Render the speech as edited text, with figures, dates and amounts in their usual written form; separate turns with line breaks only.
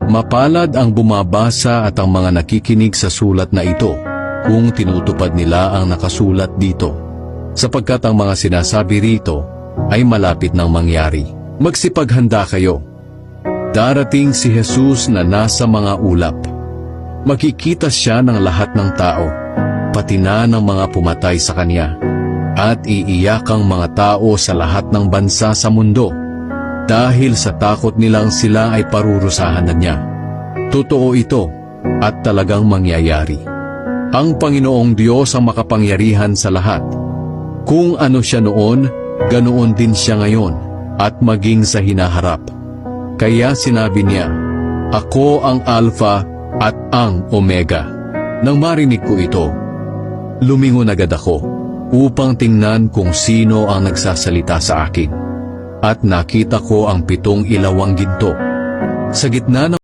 Mapalad ang bumabasa at ang mga nakikinig sa sulat na ito kung tinutupad nila ang nakasulat dito, sapagkat ang mga sinasabi rito ay malapit nang mangyari. Magsipaghanda kayo. Darating si Jesus na nasa mga ulap. Makikita siya ng lahat ng tao, pati na ng mga pumatay sa kanya, at iiyak ang mga tao sa lahat ng bansa sa mundo, dahil sa takot nilang sila ay parurusahan na niya. Totoo ito, at talagang mangyayari. Ang Panginoong Diyos ang makapangyarihan sa lahat. Kung ano siya noon, ganoon din siya ngayon, at maging sa hinaharap. Kaya sinabi niya, "Ako ang Alpha at ang Omega." Nang marinig ko ito, lumingon agad ako upang tingnan kung sino ang nagsasalita sa akin. At nakita ko ang 7 ilawang ginto. Sa gitna ng